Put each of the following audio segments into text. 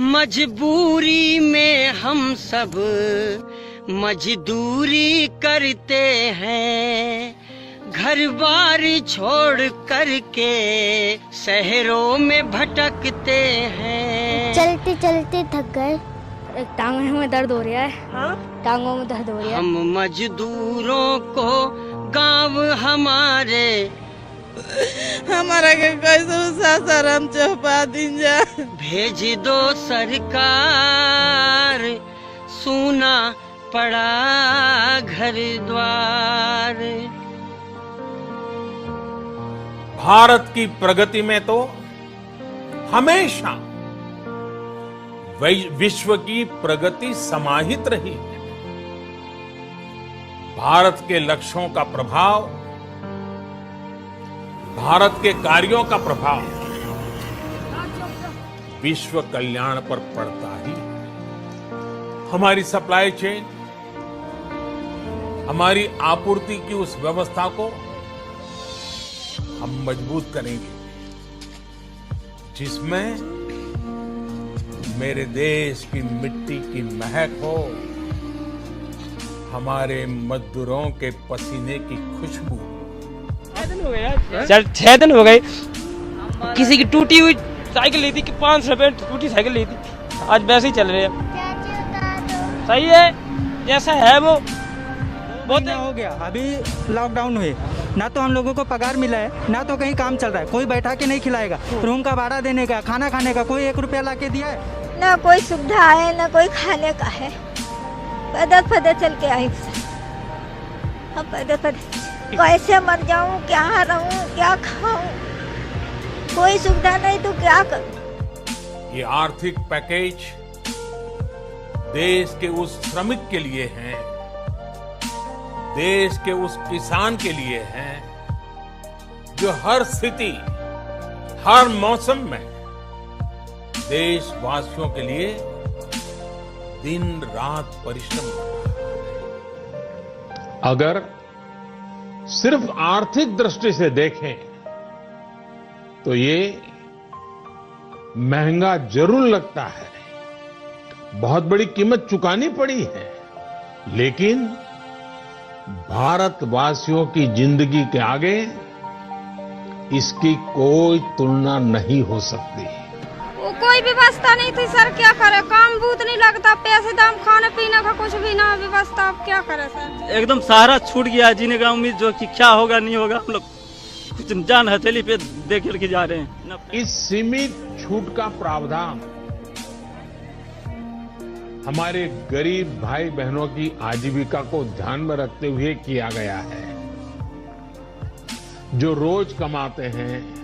मजबूरी में हम सब मजदूरी करते हैं, घर बार छोड़ करके शहरों में भटकते हैं। चलते चलते थक गए, टांगों में दर्द हो रहा है। हाँ? टांगों में दर्द हो रहा है। हम मजदूरों को गांव हमारे हमारा के कैसे सासाराम चौपा दीजा भेज दो सरकार, सूना पड़ा घर द्वार। भारत की प्रगति में तो हमेशा विश्व की प्रगति समाहित रही है। भारत के लक्ष्यों का प्रभाव, भारत के कार्यों का प्रभाव विश्व कल्याण पर पड़ता ही है। हमारी सप्लाई चेन, हमारी आपूर्ति की उस व्यवस्था को हम मजबूत करेंगे जिसमें मेरे देश की मिट्टी की महक हो, हमारे मजदूरों के पसीने की खुशबू। 6 दिन हो गए। किसी की टूटी हुई साइकिल ली थी कि 500 रुपए टूटी साइकिल ली थी, आज वैसे ही चल रहे हैं। सही है जैसा है वो बहुत हो गया। अभी लॉकडाउन हुए ना तो हम लोगों को पगार मिला है, ना तो कहीं काम चल रहा है। कोई बैठा के नहीं खिलाएगा, रूम का भाड़ा देने का, खाना खाने का कोई 1 रुपया ला के दिया है? ना कोई सुविधा है, ना कोई खाने का है। पैदल चल के आई हम, पैदल कैसे मर जाऊं, क्या रहूं, क्या खाऊं, कोई सुविधा नहीं तो क्या करूं। ये आर्थिक पैकेज देश के उस श्रमिक के लिए है, देश के उस किसान के लिए है जो हर स्थिति, हर मौसम में देशवासियों के लिए दिन रात परिश्रम कर रहा है। अगर सिर्फ आर्थिक दृष्टि से देखें तो ये महंगा जरूर लगता है, बहुत बड़ी कीमत चुकानी पड़ी है, लेकिन भारतवासियों की जिंदगी के आगे इसकी कोई तुलना नहीं हो सकती। वो कोई व्यवस्था नहीं थी सर, क्या करे, काम बूथ नहीं लगता, पैसे दाम, खाने पीने का कुछ भी ना व्यवस्था, आप क्या करे सर। एकदम सहारा छूट गया, जीने का उम्मीद जो कि क्या होगा नहीं होगा, हम लोग कुछ जान हथेली पे देख के जा रहे हैं। इस सीमित छूट का प्रावधान हमारे गरीब भाई बहनों की आजीविका को ध्यान में रखते हुए किया गया है। जो रोज कमाते हैं,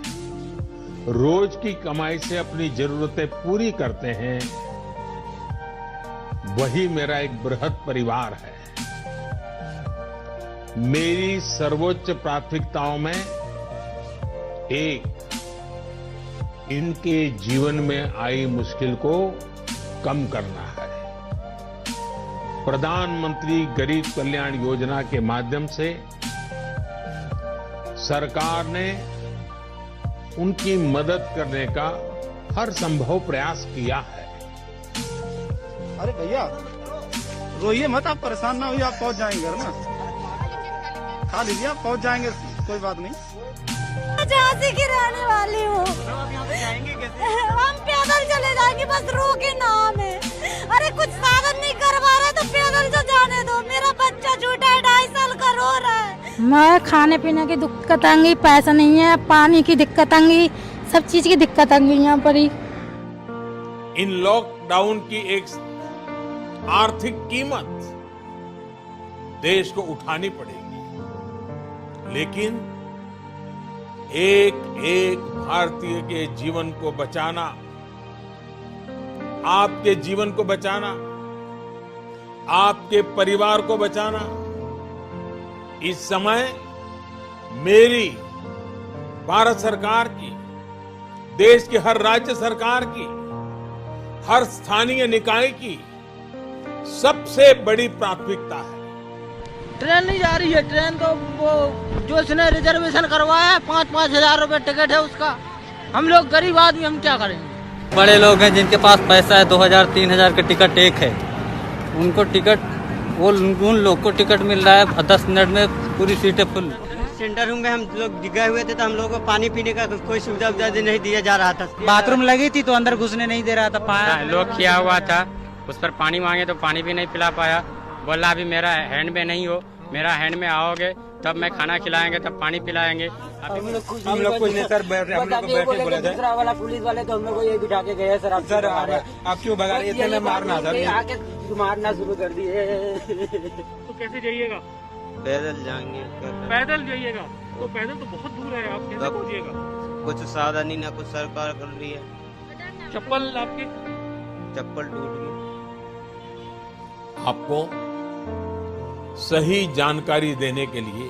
रोज की कमाई से अपनी जरूरतें पूरी करते हैं, वही मेरा एक बृहद परिवार है। मेरी सर्वोच्च प्राथमिकताओं में एक इनके जीवन में आई मुश्किल को कम करना है। प्रधानमंत्री गरीब कल्याण योजना के माध्यम से सरकार ने उनकी मदद करने का हर संभव प्रयास किया है। अरे भैया रोइए मत, आप परेशान ना होइए, आप पहुंच जाएंगे घर ना, खा लीजिए, आप पहुंच जाएंगे, कोई बात नहीं। झांसी की रहने वाली हूँ, हम पैदल चले जाएंगे, बस रो के नाम है। अरे कुछ साधन नहीं करवा रहे तो पैदल तो जाने दो, मेरा बच्चा छोटा है, 2.5 साल का, रो रहा है। मैं खाने पीने की दिक्कत आएंगी, पैसा नहीं है, पानी की दिक्कत आएंगी, सब चीज की दिक्कत आएंगी यहाँ पर ही। इन लॉकडाउन की एक आर्थिक कीमत देश को उठानी पड़ेगी, लेकिन एक एक भारतीय के जीवन को बचाना, आपके जीवन को बचाना, आपके परिवार को बचाना, इस समय मेरी, भारत सरकार की, देश की हर राज्य सरकार की, हर स्थानीय निकाय की सबसे बड़ी प्राथमिकता है। ट्रेन नहीं जा रही है, ट्रेन तो वो जो इसने रिजर्वेशन करवाया है 5-5 हजार रुपए टिकट है उसका, हम लोग गरीब आदमी हम क्या करेंगे। बड़े लोग हैं जिनके पास पैसा है, 2000-3000 का टिकट एक है, उनको टिकट उन लोग को टिकट मिल रहा है 10 मिनट में पूरी सीटें फुल। सेंटर में हम लोग गए हुए थे तो हम लोगों को पानी पीने का कोई सुविधा नहीं दिया जा रहा था। बाथरूम लगी थी तो अंदर घुसने नहीं दे रहा था। लोग किया हुआ था, उस पर पानी मांगे तो पानी भी नहीं पिला पाया। बोला अभी मेरा हैंड में नहीं हो, मेरा हैंड में आओगे तब मैं खाना खिलाएंगे, तब पानी पिलाएंगे। हम लोग कुछ नहीं सर, हम लोग बैठे बोले थे। दूसरा वाला पुलिस वाले तो हम लोग को ये बिठा के गए सर। आप क्यों भगा रहे थे? मारना सर, आके मारना शुरू कर दिए। तो कैसे जाइएगा? पैदल जाएंगे। पैदल जाइएगा? तो पैदल तो बहुत दूर है, आप कैसे पहुँचिएगा? कुछ साधन ही ना, कुछ सरकार कर रही है। चप्पल आपकी? चप्पल टूट गई। आपको सही जानकारी देने के लिए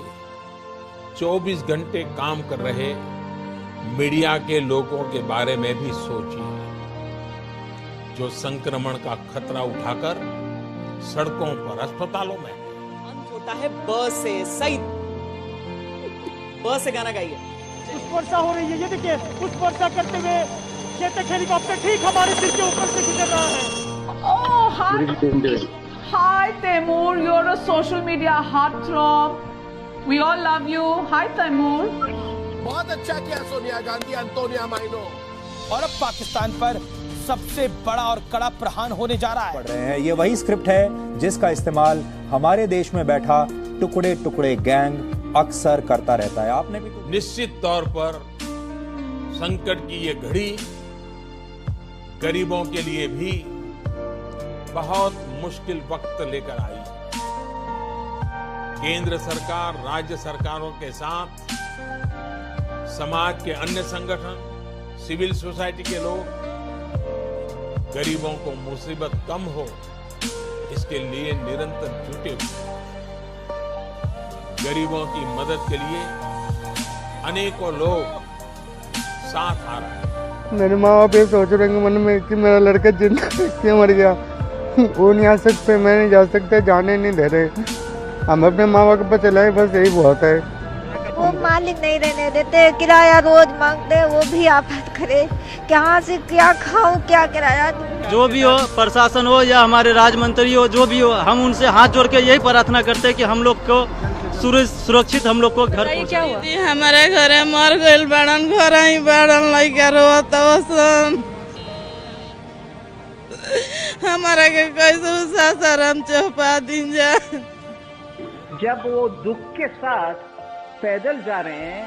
24 घंटे काम कर रहे मीडिया के लोगों के बारे में भी सोचिए, जो संक्रमण का खतरा उठाकर सड़कों पर, अस्पतालों में होता है ब से सही, ब से गाना गाइए। कुछ वर्षा हो रही है, ये देखिए कुछ वर्षा करते हुए ये तक हेलीकॉप्टर ठीक हमारे सिर के ऊपर से गुजर रहा है। Hi Taimur, you're a social media heartthrob. We all love you. Hi Taimur. बहुत अच्छा किया सोनिया गांधी, अंतोनिया माइनो। और अब पाकिस्तान पर सबसे बड़ा और कड़ा प्रहार होने जा रहा है। पढ़ रहे हैं, ये वही स्क्रिप्ट है जिसका इस्तेमाल हमारे देश में बैठा टुकड़े टुकड़े गैंग अक्सर करता रहता है। आपने भी निश्चित तौर पर संकट की ये घड़ी गरीबों के लिए भी बहुत मुश्किल वक्त लेकर आई। केंद्र सरकार, राज्य सरकारों के साथ समाज के अन्य संगठन, सिविल सोसाइटी के लोग गरीबों को मुसीबत कम हो इसके लिए निरंतर जुटे हुए। गरीबों की मदद के लिए अनेकों लोग साथ आ रहे हैं। मेरे माँ बाप ये सोच रहे हैं मन में कि मेरा लड़का जिंदा क्यों मर गया, वो नहीं आ सकते, मैं नहीं जा सकता, जाने नहीं दे रहे। हम अपने माँ बाप के पास चलाए, बस यही बहुत है। वो मालिक नहीं रहने देते, किराया रोज मांगते, वो भी आफत करे, कहाँ से क्या खाऊं, क्या किराया दूं। जो भी हो, प्रशासन हो या हमारे राज्य मंत्री हो, जो भी हो, हम उनसे हाथ जोड़ के यही प्रार्थना करते हैं कि हम लोग को सुरक्षित हम लोग को घर पहुंचाए। हमारे घरे मर गइल बाड़न, घर ही बाड़न, लइका रोत वसन, हमारा के कैसे सासाराम चौपा दिन जा। जब वो दुख के साथ पैदल जा रहे हैं,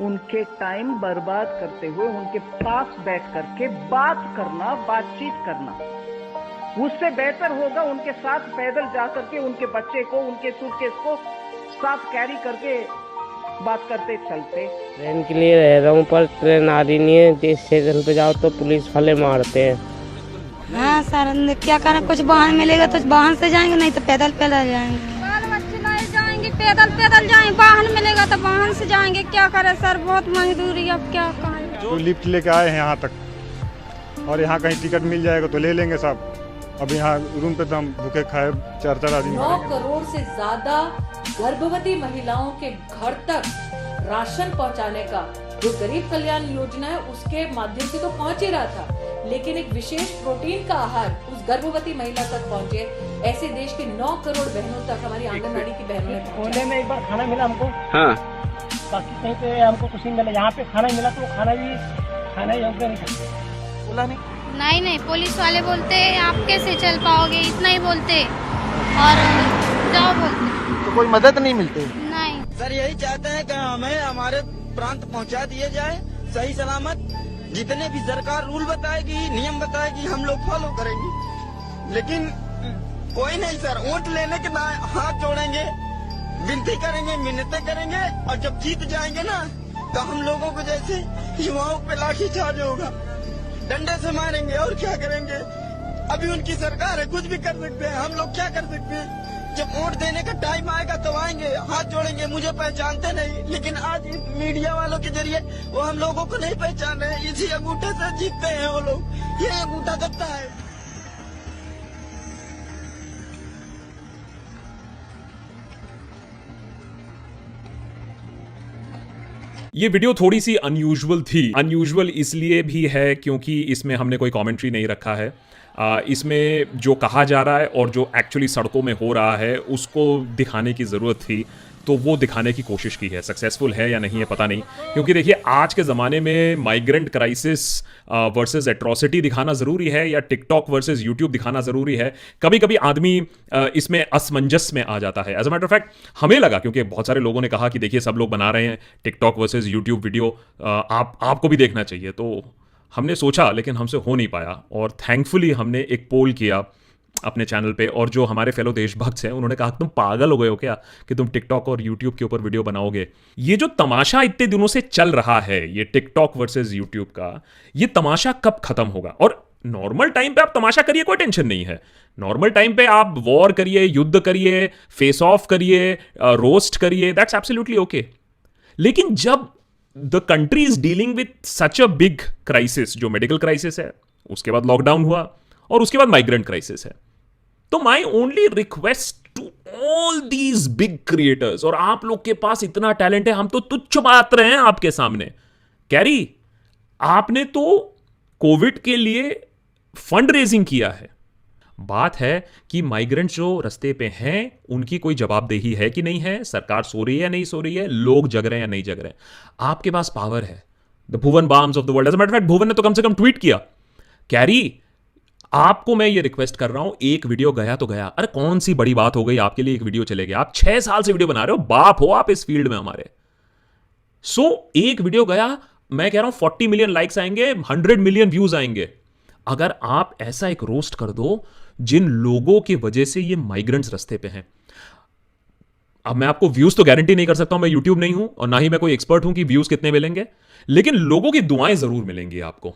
उनके टाइम बर्बाद करते हुए उनके पास बैठ करके बात करना, बातचीत करना, उससे बेहतर होगा उनके साथ पैदल जा करके उनके बच्चे को, उनके सूटकेस को साथ कैरी करके बात करते चलते। ट्रेन के लिए रह रहा हूँ पर ट्रेन आ रही नहीं है, जिस स्टेशन पे जाओ तो पुलिस वाले मारते हैं। हाँ सर, क्या करना, कुछ वाहन मिलेगा तो वाहन से जाएंगे, नहीं तो पैदल जाएंगे। बाल बच्चे लाए जाएंगे, पैदल जाएंगे, वाहन मिलेगा तो वाहन से जाएंगे। क्या करे सर, बहुत मजदूरी, अब क्या करें। जो लिफ्ट लेके आए हैं यहाँ तक, और यहाँ कहीं टिकट मिल जाएगा तो ले लेंगे साहब। अब यहाँ रूम पे तो हम भूखे खाए 4 आदमी। 9 करोड़ से ज्यादा गर्भवती महिलाओं के घर तक राशन पहुंचाने का जो गरीब कल्याण योजना है उसके माध्यम से तो पहुंच ही रहा था, लेकिन एक विशेष प्रोटीन का आहार उस गर्भवती महिला तक पहुंचे, ऐसे देश के 9 करोड़ बहनों तक हमारी आंगनबाड़ी की बहनों ने पहुंचे। में एक बार खाना मिला हमको, हाँ, बाकी कहीं पे हमको कुछ नहीं मिला। यहाँ पे खाना मिला तो खाना योग्य नहीं था। बोला नहीं, पुलिस वाले बोलते आप कैसे चल पाओगे, इतना ही बोलते और जाओ बोलते। तो कोई मदद नहीं मिलती? नहीं सर, यही चाहते हैं कि हमें हमारे प्रांत पहुंचा दिए जाए सही सलामत। जितने भी सरकार रूल बताएगी, नियम बताएगी, हम लोग फॉलो करेंगे, लेकिन कोई नहीं सर। वोट लेने के बाद हाथ जोड़ेंगे, विनती करेंगे, मिन्नतें करेंगे, और जब जीत जाएंगे ना तो हम लोगों को जैसे युवाओं पे लाठी चार्ज होगा, डंडे से मारेंगे और क्या करेंगे। अभी उनकी सरकार है, कुछ भी कर सकते हैं, हम लोग क्या कर सकते हैं। जब वोट देने का टाइम आएगा तो आएंगे, हाथ जोड़ेंगे। मुझे पहचानते नहीं, लेकिन आज इस मीडिया वालों के जरिए वो हम लोगों को नहीं पहचान रहे। इसी अंगूठे से जीतते हैं वो लोग, ये अंगूठा दबता है। ये वीडियो थोड़ी सी अनयूजुअल थी। अनयूजुअल इसलिए भी है क्योंकि इसमें हमने कोई कमेंट्री नहीं रखा है। इसमें जो कहा जा रहा है और जो एक्चुअली सड़कों में हो रहा है उसको दिखाने की ज़रूरत थी, तो वो दिखाने की कोशिश की है। सक्सेसफुल है या नहीं है पता नहीं, क्योंकि देखिए आज के ज़माने में माइग्रेंट क्राइसिस वर्सेस एट्रॉसिटी दिखाना ज़रूरी है या टिकटॉक वर्सेस यूट्यूब दिखाना ज़रूरी है। कभी कभी आदमी इसमें असमंजस में आ जाता है। As a matter of fact हमें लगा, क्योंकि बहुत सारे लोगों ने कहा कि देखिए सब लोग बना रहे हैं टिकटॉक वर्सेस यूट्यूब वीडियो, आपको भी देखना चाहिए, तो हमने सोचा लेकिन हमसे हो नहीं पाया। और थैंकफुली हमने एक पोल किया अपने चैनल पे, और जो हमारे फेलो देशभक्त हैं उन्होंने कहा तुम पागल हो गए हो क्या कि तुम टिकटॉक और यूट्यूब के ऊपर वीडियो बनाओगे। ये जो तमाशा इतने दिनों से चल रहा है, ये टिकटॉक वर्सेस यूट्यूब का, ये तमाशा कब खत्म होगा? और नॉर्मल टाइम पे आप तमाशा करिए, कोई टेंशन नहीं है। नॉर्मल टाइम पे आप वॉर करिए, युद्ध करिए, फेस ऑफ करिए, रोस्ट करिए, दैट्स एब्सोल्युटली ओके। लेकिन जब the country is dealing with such a big crisis, जो मेडिकल क्राइसिस है, उसके बाद लॉकडाउन हुआ और उसके बाद माइग्रेंट क्राइसिस है, तो my only request to all these big creators, और आप लोग के पास इतना टैलेंट है, हम तो तुच्छ मात्र हैं आपके सामने। कैरी, आपने तो कोविड के लिए फंड रेजिंग किया है। बात है कि माइग्रेंट जो रास्ते पे हैं उनकी कोई जवाबदेही है कि नहीं है, सरकार सो रही है या नहीं सो रही है, लोग जग रहे हैं या नहीं जग रहे हैं। आपके पास पावर है, the Bhuvan Bams of the world. As a matter of fact Bhuvan ने तो कम से कम ट्वीट किया। कैरी, आपको मैं ये रिक्वेस्ट कर रहा हूं, एक वीडियो गया तो गया, अरे कौन सी बड़ी बात हो गई आपके लिए एक वीडियो चले गया? आप 6 साल से वीडियो बना रहे हो, बाप हो आप इस फील्ड में हमारे। एक वीडियो गया, मैं कह रहा हूं 40 मिलियन लाइक्स आएंगे, 100 मिलियन व्यूज आएंगे। अगर आप ऐसा एक रोस्ट कर दो जिन लोगों की वजह से ये माइग्रेंट्स रास्ते पे हैं। अब मैं आपको व्यूज तो गारंटी नहीं कर सकता हूं, मैं यूट्यूब नहीं हूं और ना ही मैं कोई एक्सपर्ट हूं कि व्यूज कितने मिलेंगे, लेकिन लोगों की दुआएं जरूर मिलेंगी आपको।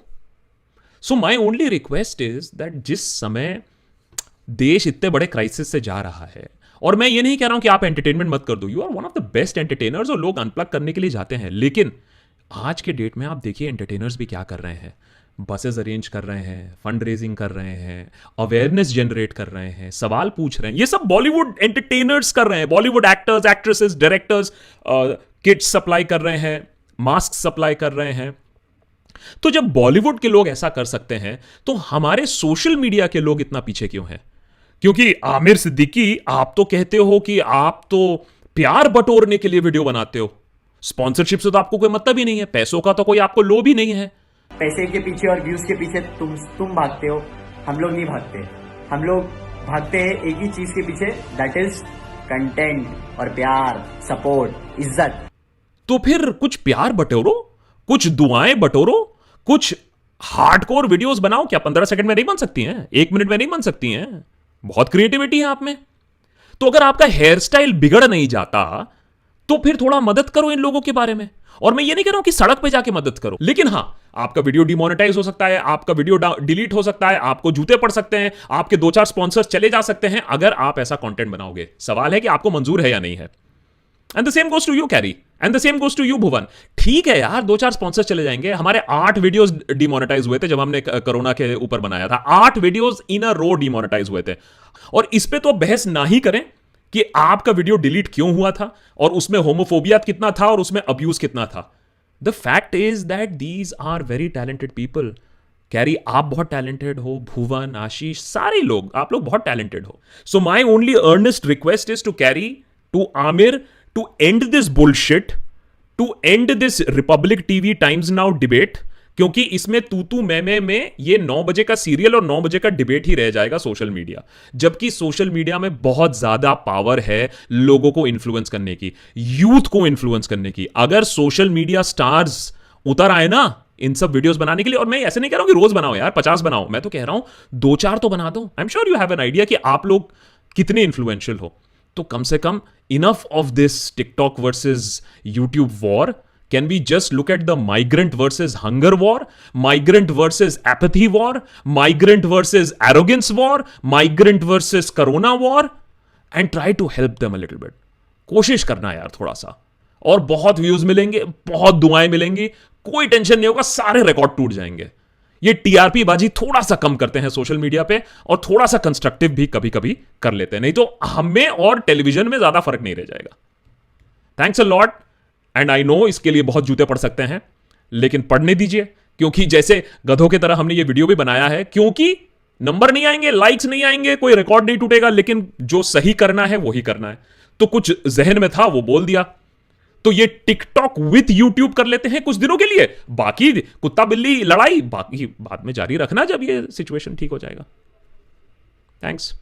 So my only request is that जिस समय देश इतने बड़े क्राइसिस से जा रहा है, और मैं ये नहीं कह रहा हूं कि आप एंटरटेनमेंट मत कर दो, you are one of the best entertainers और लोग अनप्लग करने के लिए जाते हैं, लेकिन आज के डेट में आप देखिए एंटरटेनर्स भी क्या कर रहे हैं, बसेस अरेंज कर रहे हैं, फंड रेजिंग कर रहे हैं, अवेयरनेस जनरेट कर रहे हैं, सवाल पूछ रहे हैं। ये सब बॉलीवुड एंटरटेनर्स कर रहे हैं, Bollywood actors, actresses, directors kits supply कर रहे हैं, मास्क सप्लाई कर रहे हैं। तो जब बॉलीवुड के लोग ऐसा कर सकते हैं तो हमारे सोशल मीडिया के लोग इतना पीछे क्यों हैं? क्योंकि आमिर सिद्दीकी, आप तो कहते हो कि आप तो प्यार बटोरने के लिए वीडियो बनाते हो, स्पॉन्सरशिप से तो आपको कोई मतलब ही नहीं है, पैसों का तो कोई आपको लोभ ही नहीं है। पैसे के पीछे और व्यूज के पीछे तुम भागते हो, हम लोग नहीं भागते। हम लोग भागते हैं एक ही चीज के पीछे, दैट इज कंटेंट और प्यार, सपोर्ट, इज्जत। तो फिर कुछ प्यार बटोरो, कुछ दुआएं बटोरो, कुछ हार्डकोर वीडियोस बनाओ। क्या 15 सेकंड में नहीं बन सकती हैं? 1 मिनट में नहीं बन सकती हैं? बहुत क्रिएटिविटी है आप में। तो अगर आपका हेयर स्टाइल बिगड़ नहीं जाता तो फिर थोड़ा मदद करो इन लोगों के बारे में। और मैं ये नहीं कह रहा हूं कि सड़क पे जाके मदद करो, लेकिन हां, आपका वीडियो डिमोनेटाइज हो सकता है, आपका वीडियो डिलीट हो सकता है, आपको जूते पड़ सकते हैं, आपके 2-4 स्पॉन्सर्स चले जा सकते हैं अगर आप ऐसा कंटेंट बनाओगे। सवाल है कि आपको मंजूर है या नहीं है। And the same goes to you Carry, and the same goes to you Bhuvan. ठीक है यार, 2-4 स्पॉन्सर्स चले जाएंगे। हमारे 8 वीडियोस डिमोनेटाइज हुए थे जब हमने कोरोना के ऊपर बनाया था। 8 videos in a row demonetize हुए थे, और इस पे तो बहस ना ही करें कि आपका वीडियो डिलीट क्यों हुआ था और उसमें होमोफोबिया कितना था और उसमें अब्यूज कितना था। The fact is that these are very talented people. Carry, आप बहुत टैलेंटेड हो, भुवन, आशीष, सारे लोग, आप लोग बहुत टैलेंटेड हो। So my only earnest request is to Carry, to Aamir, to end this bullshit, to end this Republic TV Times Now debate, क्योंकि इसमें तू मैं में ये 9 बजे का सीरियल और 9 बजे का डिबेट ही रह जाएगा सोशल मीडिया। जबकि सोशल मीडिया में बहुत ज्यादा पावर है लोगों को इन्फ्लुएंस करने की, यूथ को इन्फ्लुएंस करने की। अगर सोशल मीडिया स्टार्स उतर आए ना इन सब वीडियोस बनाने के लिए, और मैं ऐसे नहीं कह रहा हूं कि रोज बनाओ यार, 50 बनाओ, मैं तो कह रहा हूं 2-4 तो बना दो। I am sure you have an idea कि आप लोग कितने इन्फ्लुएंशियल हो। तो कम से कम enough of this TikTok versus YouTube war. Can we just look at the migrant versus hunger war, migrant versus apathy war, migrant versus arrogance war, migrant versus corona war, and try to help them a little bit? कोशिश करना यार थोड़ा सा, और बहुत views मिलेंगे, बहुत दुआएं मिलेंगी, कोई टेंशन नहीं होगा, सारे रिकॉर्ड टूट जाएंगे। ये टीआरपी बाजी थोड़ा सा कम करते हैं सोशल मीडिया पे, और थोड़ा सा कंस्ट्रक्टिव भी कभी कभी कर लेते हैं, नहीं तो हमें और टेलीविजन में ज्यादा फर्क नहीं रह जाएगा। Thanks a lot. And I know इसके लिए बहुत जूते पड़ सकते हैं, लेकिन पढ़ने दीजिए, क्योंकि जैसे गधों की तरह हमने ये वीडियो भी बनाया है, क्योंकि नंबर नहीं आएंगे, लाइक्स नहीं आएंगे, कोई रिकॉर्ड नहीं टूटेगा, लेकिन जो सही करना है वही करना है। तो कुछ जहन में था वो बोल दिया, तो ये टिकटॉक विथ यूट्यूब कर लेते हैं कुछ दिनों के लिए, बाकी कुत्ता बिल्ली लड़ाई बाकी बाद में जारी रखना जब ये सिचुएशन ठीक हो जाएगा। थैंक्स।